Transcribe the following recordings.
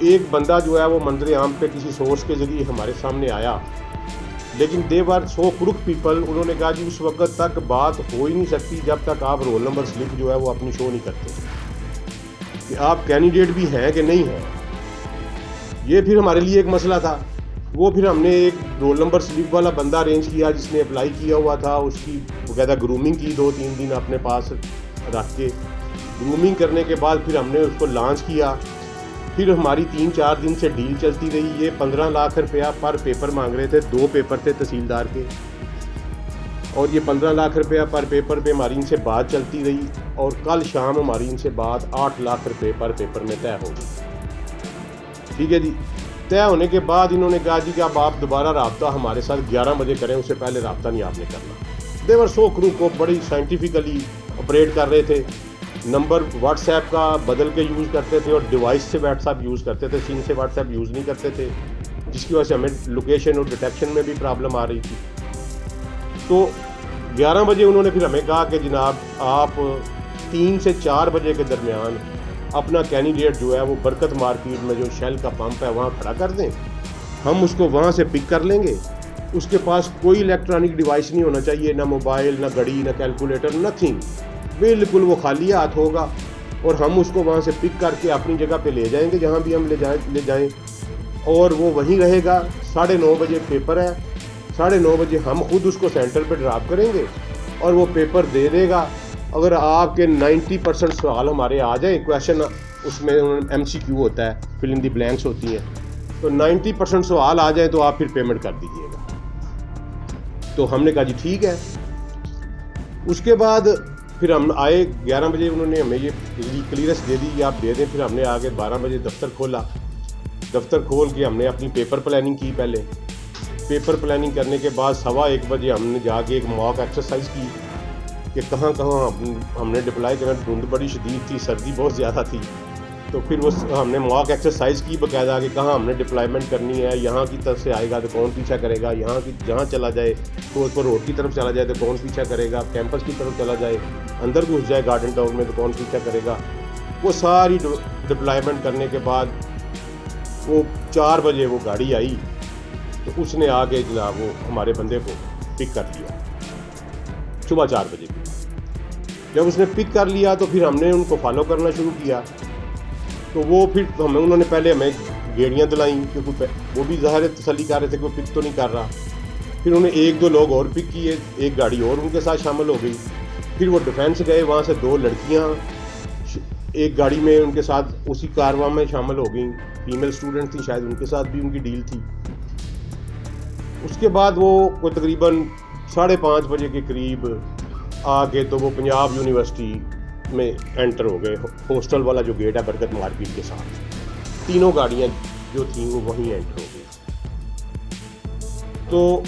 ایک بندہ جو ہے وہ منظر عام پہ کسی سورس کے ذریعے ہمارے سامنے آیا، لیکن دے آر سو کروک پیپل. انہوں نے کہا جی اس وقت تک بات ہو ہی نہیں سکتی جب تک آپ رول نمبر سلپ جو ہے وہ اپنی شو نہیں کرتے کہ آپ کینڈیڈیٹ بھی ہیں کہ نہیں ہیں. یہ پھر ہمارے لیے ایک مسئلہ تھا. وہ پھر ہم نے ایک رول نمبر سلپ والا بندہ ارینج کیا جس نے اپلائی کیا ہوا تھا. اس کی باقاعدہ گرومنگ کی 2-3 دن اپنے پاس رکھ کے. گرومنگ کرنے کے بعد پھر ہم نے اس کو لانچ کیا. پھر ہماری 3-4 دن سے ڈیل چلتی رہی. یہ 15 لاکھ روپیہ پر پیپر مانگ رہے تھے. 2 پیپر تھے تحصیلدار کے، اور یہ 15 لاکھ روپیہ پر پیپر پہ ہماری ان سے بات چلتی رہی. اور کل شام ہماری ان سے بات 8 لاکھ روپے پر پیپر میں طے ہو گئی. ٹھیک ہے جی. طے ہونے کے بعد انہوں نے کہا جی کہ اب آپ دوبارہ رابطہ ہمارے ساتھ 11 بجے کریں، اس سے پہلے رابطہ نہیں آپ نے کرنا. دیور سو کرو کو بڑی سائنٹیفکلی آپریٹ کر رہے تھے. نمبر واٹس ایپ کا بدل کے یوز کرتے تھے اور ڈیوائس سے واٹس ایپ یوز کرتے تھے. سم سے واٹس ایپ یوز نہیں کرتے تھے، جس کی وجہ سے ہمیں لوکیشن اور ڈیٹیکشن میں بھی پرابلم آ رہی تھی. تو 11 بجے انہوں نے پھر ہمیں کہا کہ جناب آپ 3 سے 4 بجے کے درمیان اپنا کینڈیڈیٹ جو ہے وہ برکت مارکیٹ میں جو شیل کا پمپ ہے وہاں کھڑا کر دیں. ہم اس کو وہاں سے پک کر لیں گے. اس کے پاس کوئی الیکٹرانک ڈیوائس نہیں ہونا چاہیے، نہ موبائل، نہ گھڑی، نہ کیلکولیٹر، نتھنگ. بالکل وہ خالی ہاتھ ہوگا اور ہم اس کو وہاں سے پک کر کے اپنی جگہ پہ لے جائیں گے جہاں بھی ہم لے جائیں. اور وہ وہیں رہے گا. 9:30 بجے پیپر ہے. 9:30 بجے ہم خود اس کو سینٹر پہ ڈراپ کریں گے اور وہ پیپر دے دے گا. اگر آپ کے 90% سوال ہمارے آ جائیں، کویشچن اس میں MCQ ہوتا ہے، فل ان دی بلینکس ہوتی ہیں، تو 90% سوال آ جائیں تو آپ پھر پیمنٹ کر دیجیے گا. تو ہم نے کہا جی ٹھیک ہے. اس کے بعد پھر ہم آئے 11 بجے. انہوں نے ہمیں یہ کلیئرنس دے دی آپ دے دیں. پھر ہم نے آگے 12 بجے دفتر کھولا. دفتر کھول کے ہم نے اپنی پیپر پلاننگ کی. پہلے پیپر پلاننگ کرنے کے بعد 1:15 بجے ہم نے جا کے ایک موک ایکسرسائز کی کہ کہاں ہم نے ڈپلائی کرنا. دھند بڑی شدید تھی، سردی بہت زیادہ تھی. تو پھر وہ ہم نے موک ایکسرسائز کی باقاعدہ کہ کہاں ہم نے ڈپلائمنٹ کرنی ہے. یہاں کی طرف سے آئے گا تو کون پیچھا کرے گا، جہاں چلا جائے تو روڈ کی طرف چلا جائے تو کون پیچھا کرے گا، کیمپس کی طرف چلا جائے، اندر گھس جائے گارڈن ٹاؤن میں تو کون پیچھا کرے گا. وہ ساری ڈپلائمنٹ کرنے کے بعد وہ 4 بجے وہ گاڑی آئی تو اس نے آ کے جناب وہ ہمارے بندے کو پک کر لیا صبح 4 بجے. جب اس نے پک کر لیا تو پھر ہم نے ان کو فالو کرنا شروع کیا. تو وہ پھر انہوں نے پہلے ہمیں گیڑیاں دلائیں کیونکہ وہ بھی ظاہر تسلی کر رہے تھے کہ وہ پک تو نہیں کر رہا. پھر انہیں 1-2 لوگ اور پک کیے، ایک گاڑی اور ان کے ساتھ شامل ہو گئی. پھر وہ ڈیفینس گئے، وہاں سے 2 لڑکیاں ایک گاڑی میں ان کے ساتھ اسی کارواں میں شامل ہو گئیں. فیمیل اسٹوڈنٹ تھیں، شاید ان کے ساتھ بھی ان کی ڈیل تھی. اس کے بعد وہ کوئی تقریباً 5:30 بجے کے قریب آ کے تو وہ پنجاب یونیورسٹی میں انٹر ہو گئے. ہاسٹل والا جو گیٹ ہے برکت مارکیٹ کے ساتھ 3 گاڑیاں جو تھیں وہ وہیں انٹر ہو گئی. تو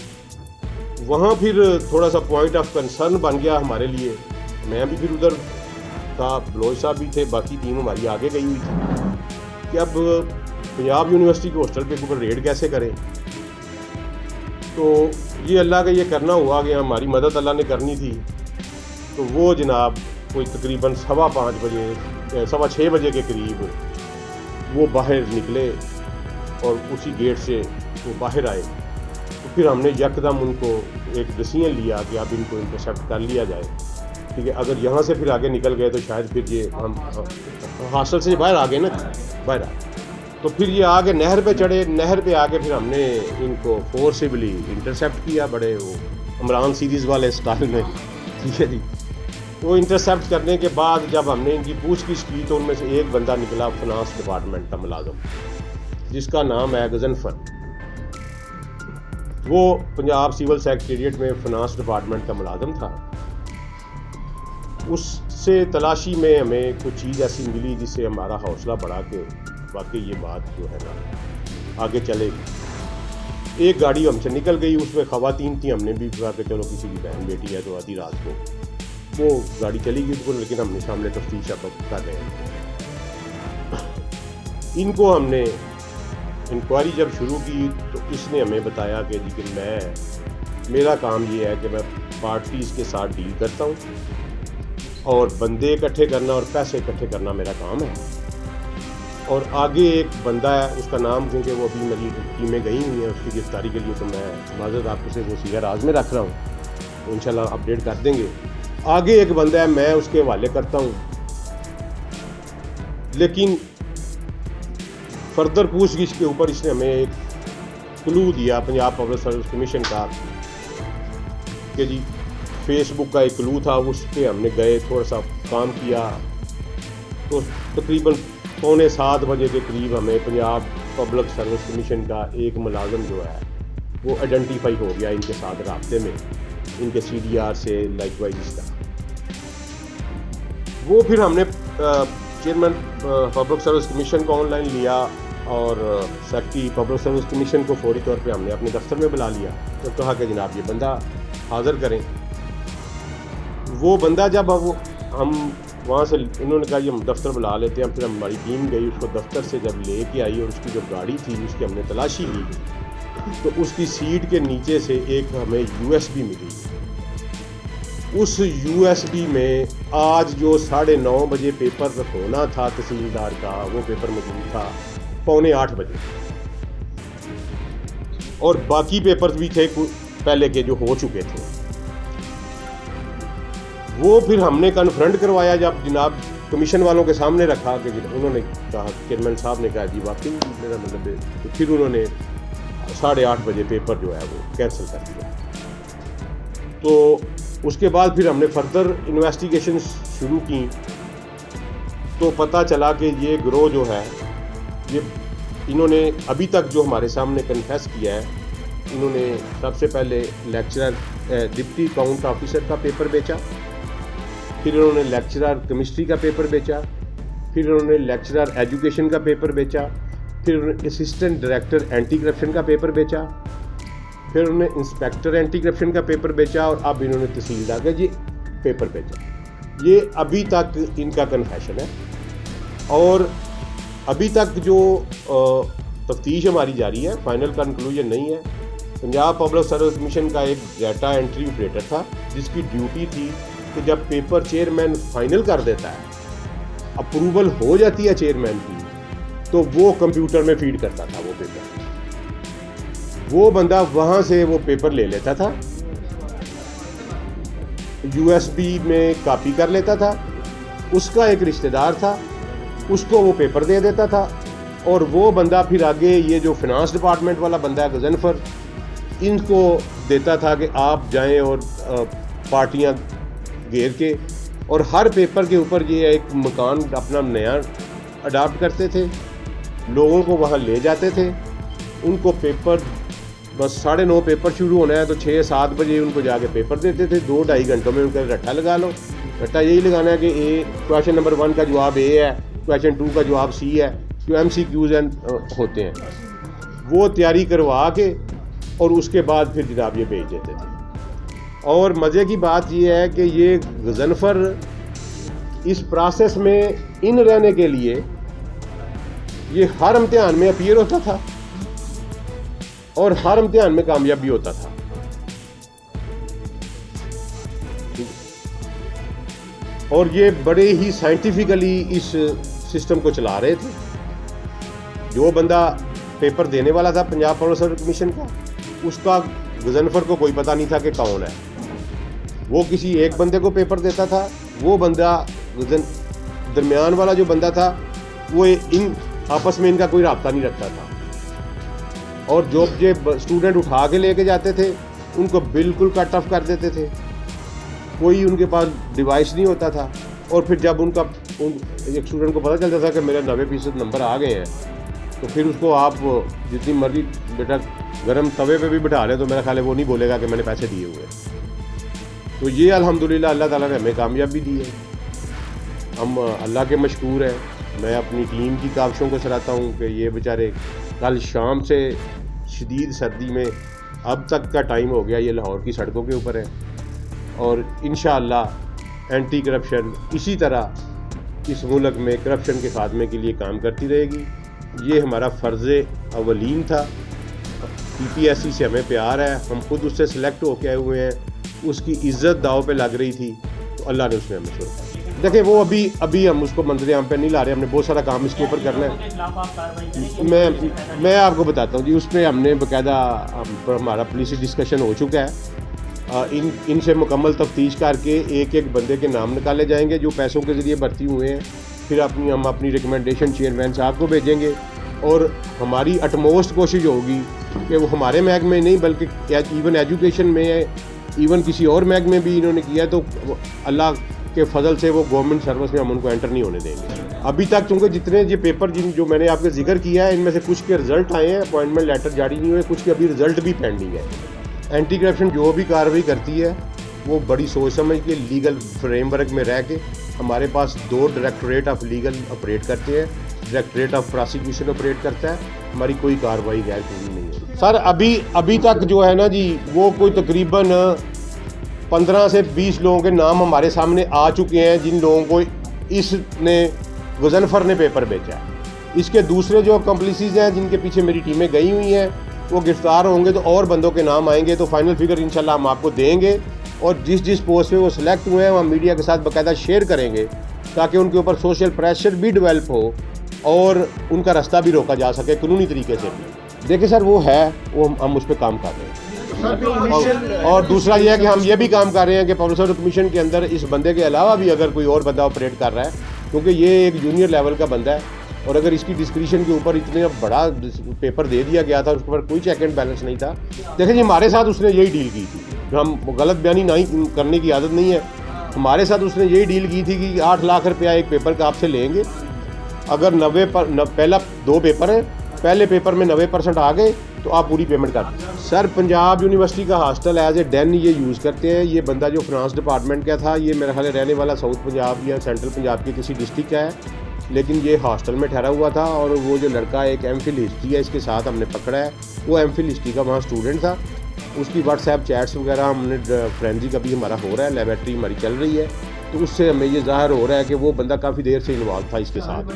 وہاں پھر تھوڑا سا پوائنٹ آف کنسرن بن گیا ہمارے لیے. میں بھی پھر ادھر تھا، بلوچ صاحب بھی تھے، باقی ٹیم ہماری آگے گئی ہوئی تھی کہ اب پنجاب یونیورسٹی کے ہاسٹل پہ اوپر ریڈ کیسے کریں. تو یہ اللہ کا یہ کرنا ہوا کہ ہماری مدد اللہ نے کرنی تھی. تو وہ جناب کوئی تقریباً 5:15 بجے 6:15 بجے کے قریب وہ باہر نکلے اور اسی گیٹ سے وہ باہر آئے. تو پھر ہم نے یکدم ان کو ایک ڈیسیژن لیا کہ اب ان کو انٹرسیپٹ کر لیا جائے. ٹھیک ہے، اگر یہاں سے پھر آگے نکل گئے تو شاید پھر یہ ہم ہاسٹل سے باہر آ گئے نا، باہر آ. تو پھر یہ آگے نہر پہ چڑھے. نہر پہ آگے پھر ہم نے ان کو فورسبلی انٹرسیپٹ کیا، بڑے وہ عمران سیریز والے اسٹائل میں. ٹھیک ہے جی. وہ انٹرسیپٹ کرنے کے بعد جب ہم نے ان کی پوچھ گچھ کی تو ان میں سے ایک بندہ نکلا فنانس ڈپارٹمنٹ کا ملازم جس کا نام ہے غضنفر. وہ پنجاب سول سیکریٹریٹ میں فنانس ڈپارٹمنٹ کا ملازم تھا. اس سے تلاشی میں ہمیں کچھ چیز ایسی ملی جس سے ہمارا حوصلہ بڑھا کہ واقعی یہ بات جو ہے نا آگے چلے گی. ایک گاڑی ہم سے نکل گئی، اس میں خواتین تھیں. ہم نے بھی کہا کہ چلو کسی کی بہن بیٹی ہے تو آدھی رات کو وہ گاڑی چلی گئی کو، لیکن ہم نے سامنے تفتیش اب کر رہے ہیں. ان کو ہم نے انکوائری جب شروع کی تو اس نے ہمیں بتایا کہ جی کہ میرا کام یہ ہے کہ میں پارٹیز کے ساتھ ڈیل کرتا ہوں اور بندے اکٹھے کرنا اور پیسے اکٹھے کرنا میرا کام ہے. اور آگے ایک بندہ ہے، اس کا نام کیونکہ وہ ابھی میری ٹیمیں گئی ہوئی ہیں اس کی گرفتاری کے لیے، تو میں معذرت آپ سے وہ سیگا راز میں رکھ رہا ہوں، تو انشاءاللہ اپڈیٹ کر دیں گے. آگے ایک بندہ ہے، میں اس کے حوالے کرتا ہوں، لیکن فردر پوچھ گچھ کے اوپر اس نے ہمیں ایک کلو دیا پنجاب پبلک سروس کمیشن کا کہ جی فیس بک کا ایک کلو تھا، اس پہ ہم نے گئے، تھوڑا سا کام کیا، تو تقریباً 6:45 بجے کے قریب ہمیں پنجاب پبلک سروس کمیشن کا ایک ملازم جو ہے وہ آئیڈینٹیفائی ہو گیا ان کے ساتھ رابطے میں، ان کے سی ڈی آر سے لائک وائز اس کا. وہ پھر ہم نے چیئرمین پبلک سروس کمیشن کو آن لائن لیا اور سیکرٹری پبلک سروس کمیشن کو فوری طور پہ ہم نے اپنے دفتر میں بلا لیا تو کہا کہ جناب یہ بندہ حاضر کریں. وہ بندہ جب ہم وہاں سے انہوں نے کہا یہ ہم دفتر بلا لیتے ہیں، پھر ہماری ٹیم گئی، اس کو دفتر سے جب لے کے آئی اور اس کی جو گاڑی تھی اس کی ہم نے تلاشی لی تو اس کی سیٹ کے نیچے سے ایک ہمیں یو ایس بی ملی. اس یو ایس بی میں آج جو 9:30 بجے پیپر ہونا تھا تحصیلدار کا وہ پیپر موجود تھا 7:45 بجے، اور باقی پیپرز بھی تھے پہلے کے جو ہو چکے تھے. وہ پھر ہم نے کنفرنٹ کروایا جب جناب کمیشن والوں کے سامنے رکھا کہ انہوں نے کہا، چیئرمین صاحب نے کہا جی واقعی میرا مطلب ہے، تو پھر انہوں نے 8:30 بجے پیپر جو ہے وہ کینسل کر دیا. تو اس کے بعد پھر ہم نے فردر انویسٹیگیشن شروع کی تو پتہ چلا کہ یہ گروہ جو ہے یہ انہوں نے ابھی تک جو ہمارے سامنے کنفیس کیا ہے، انہوں نے سب سے پہلے لیکچرر ڈپٹی اکاؤنٹ آفیسر کا پیپر بیچا، پھر انہوں نے لیکچرر کیمسٹری کا پیپر بیچا، پھر انہوں نے لیکچرر ایجوکیشن کا پیپر بیچا، پھر انہوں نے اسسٹنٹ ڈائریکٹر اینٹی کرپشن کا پیپر بیچا، پھر انہوں نے انسپیکٹر اینٹی کرپشن کا پیپر بیچا، اور اب انہوں نے تحصیلدار کا جی پیپر بیچا. یہ ابھی تک ان کا کنفیشن ہے، اور ابھی تک جو تفتیش ہماری جاری ہے، فائنل کنکلوژن نہیں ہے. پنجاب پبلک سروس کمیشن کا ایک ڈیٹا انٹری آپریٹر تھا جس کی ڈیوٹی تھی کہ جب پیپر چیئرمین فائنل کر دیتا ہے، اپروول ہو جاتی ہے چیئرمین کی، تو وہ کمپیوٹر میں فیڈ کرتا تھا وہ پیپر. وہ بندہ وہاں سے وہ پیپر لے لیتا تھا، یو ایس بی میں کاپی کر لیتا تھا، اس کا ایک رشتہ دار تھا، اس کو وہ پیپر دے دیتا تھا، اور وہ بندہ پھر آگے یہ جو فنانس ڈپارٹمنٹ والا بندہ ہے غضنفر، ان کو دیتا تھا کہ آپ جائیں اور پارٹیاں گھیر کے، اور ہر پیپر کے اوپر یہ ایک مکان اپنا نیا اڈاپٹ کرتے تھے، لوگوں کو وہاں لے جاتے تھے، ان کو پیپر بس 9:30 پیپر شروع ہونا ہے تو 6-7 بجے ان کو جا کے پیپر دیتے تھے. 2-2.5 گھنٹوں میں ان کا رٹا لگا لو. رٹا یہی لگانا ہے کہ کویشچن نمبر 1 کا جواب اے ہے، کویشچن 2 کا جواب سی ہے، جو ایم سی کیوز ہوتے ہیں وہ تیاری کروا کے اور اس کے بعد پھر جناب یہ بھیج دیتے تھے. اور مزے کی بات یہ ہے کہ یہ غضنفر اس پروسیس میں ان رہنے کے لیے یہ ہر امتحان میں اپیئر ہوتا تھا اور ہر امتحان میں کامیاب بھی ہوتا تھا. اور یہ بڑے ہی سائنٹیفکلی اس سسٹم کو چلا رہے تھے. جو بندہ پیپر دینے والا تھا پنجاب پبلک سروس کمیشن کا، اس کا غضنفر کو کوئی پتہ نہیں تھا کہ کون ہے. وہ کسی ایک بندے کو پیپر دیتا تھا، وہ بندہ درمیان والا جو بندہ تھا وہ ان آپس میں ان کا کوئی رابطہ نہیں رکھتا تھا. اور جو اسٹوڈنٹ اٹھا کے لے کے جاتے تھے ان کو بالکل کٹ آف کر دیتے تھے، کوئی ان کے پاس ڈیوائس نہیں ہوتا تھا. اور پھر جب ان کا ایک اسٹوڈنٹ کو پتہ چلتا تھا کہ میرے 90% نمبر آ گئے ہیں، تو پھر اس کو آپ جتنی مرضی بیٹا گرم توے پہ بھی بٹھا لیں تو میرا خیال ہے وہ نہیں بولے گا کہ میں نے پیسے دیے ہوئے. تو یہ الحمدللہ اللہ تعالیٰ نے ہمیں کامیابی دی ہے. ہم اللہ کے مشکور ہیں. میں اپنی ٹیم کی کاوشوں کو سراہتا ہوں کہ یہ بیچارے کل شام سے شدید سردی میں اب تک کا ٹائم ہو گیا، یہ لاہور کی سڑکوں کے اوپر ہے. اور انشاءاللہ اینٹی کرپشن اسی طرح اس ملک میں کرپشن کے خاتمے کے لیے کام کرتی رہے گی. یہ ہمارا فرض اولین تھا. پی پی ایس سی سے ہمیں پیار ہے، ہم خود اس سے سلیکٹ ہو کے آئے ہوئے ہیں. اس کی عزت داؤ پہ لگ رہی تھی تو اللہ نے اس میں ہمیں چھوڑا. دیکھیں وہ ابھی ہم اس کو منظر عام پہ نہیں لا رہے, ہم نے بہت سارا کام اس کے اوپر کرنا ہے. میں آپ کو بتاتا ہوں جی, اس پہ ہم نے باقاعدہ ہمارا پولیسی ڈسکشن ہو چکا ہے. ان سے مکمل تفتیش کر کے ایک ایک بندے کے نام نکالے جائیں گے جو پیسوں کے ذریعے بھرتی ہوئے ہیں. پھر ہم اپنی ریکمنڈیشن چیئرمین صاحب کو بھیجیں گے, اور ہماری اٹموسٹ کوشش ہوگی کہ وہ ہمارے محکمے میں نہیں بلکہ ایون ایجوکیشن میں ہے, ایون کسی اور محکمے میں بھی انہوں نے کیا ہے, تو اللہ کے فضل سے وہ گورنمنٹ سروس میں ہم ان کو انٹر نہیں ہونے دیں گے. ابھی تک چونکہ جتنے یہ پیپر جو میں نے آپ کے ذکر کیا ہے, ان میں سے کچھ کے رزلٹ آئے ہیں, اپوائنٹمنٹ لیٹر جاری نہیں ہوئے, کچھ کے ابھی رزلٹ بھی پینڈنگ ہے. اینٹی کرپشن جو بھی کارروائی کرتی ہے وہ بڑی سوچ سمجھ کے لیگل فریم ورک میں رہ کے, ہمارے پاس 2 ڈائریکٹوریٹ آف لیگل آپریٹ کرتے ہیں, ڈائریکٹوریٹ آف پراسیکیوشن آپریٹ کرتا ہے. ہماری کوئی کارروائی غیر قانونی نہیں ہے. سر ابھی تک جو ہے نا جی, وہ کوئی تقریباً 15 سے 20 لوگوں کے نام ہمارے سامنے آ چکے ہیں جن لوگوں کو اس نے غضنفر نے پیپر بیچا ہے. اس کے دوسرے جو کمپلیسیز ہیں جن کے پیچھے میری ٹیمیں گئی ہوئی ہیں وہ گرفتار ہوں گے تو اور بندوں کے نام آئیں گے, تو فائنل فگر انشاءاللہ ہم آپ کو دیں گے, اور جس پوسٹ پہ وہ سلیکٹ ہوئے ہیں وہ ہم میڈیا کے ساتھ باقاعدہ شیئر کریں گے تاکہ ان کے اوپر سوشل پریشر بھی ڈیولپ ہو اور ان کا راستہ بھی روکا جا سکے قانونی طریقے سے بھی. دیکھیں سر وہ ہے, وہ ہم اس پہ کام کر رہے ہیں. اور دوسرا یہ ہے کہ ہم یہ بھی کام کر رہے ہیں کہ پبلک سروس کمیشن کے اندر اس بندے کے علاوہ بھی اگر کوئی اور بندہ آپریٹ کر رہا ہے, کیونکہ یہ ایک جونیئر لیول کا بندہ ہے, اور اگر اس کی ڈسکریشن کے اوپر اتنا بڑا پیپر دے دیا گیا تھا, اس کے اوپر کوئی چیک اینڈ بیلنس نہیں تھا. دیکھیں جی ہمارے ساتھ اس نے یہی ڈیل کی تھی, ہم غلط بیانی نہیں کرنے کی عادت نہیں ہے. ہمارے ساتھ اس نے یہی ڈیل کی تھی کہ 8 لاکھ روپیہ ایک پیپر کا آپ سے لیں گے, اگر 90 پہلا 2 پیپر ہیں, پہلے پیپر میں 90% آ گئے تو آپ پوری پیمنٹ کر دیں. سر پنجاب یونیورسٹی کا ہاسٹل ایز اے ڈین یہ یوز کرتے ہیں. یہ بندہ جو فنانس ڈپارٹمنٹ کا تھا, یہ میرا خیال ہے رہنے والا ساؤتھ پنجاب یا سینٹرل پنجاب کی کسی ڈسٹرکٹ کا ہے, لیکن یہ ہاسٹل میں ٹھہرا ہوا تھا. اور وہ جو لڑکا ایک ایم فل ہسٹری ہے اس کے ساتھ ہم نے پکڑا ہے, وہ ایم فل ہسٹری کا وہاں اسٹوڈنٹ تھا. اس کی واٹس ایپ چیٹس وغیرہ ہم نے فرینزک ابھی ہمارا ہو رہا ہے, لیبارٹری ہماری چل رہی ہے, تو اس سے ہمیں یہ ظاہر ہو رہا ہے کہ وہ بندہ کافی دیر سے انوالو تھا اس کے ساتھ.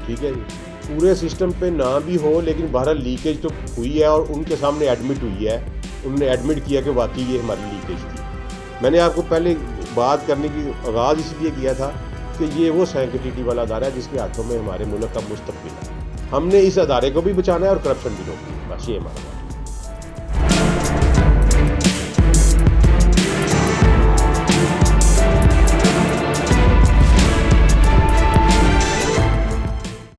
ٹھیک ہے جی, پورے سسٹم پہ نہ بھی ہو لیکن بہرحال لیکیج تو ہوئی ہے, اور ان کے سامنے ایڈمٹ ہوئی ہے, انہوں نے ایڈمٹ کیا کہ واقعی یہ ہماری لیکیج تھی. میں نے آپ کو پہلے بات کرنے کی آغاز اس لیے کیا تھا کہ یہ وہ سینکٹیٹی والا ادارہ ہے جس کے ہاتھوں میں ہمارے ملک کا مستقبل ہے. ہم نے اس ادارے کو بھی بچانا ہے اور کرپشن بھی روکنا ہے. بس یہ ہمارا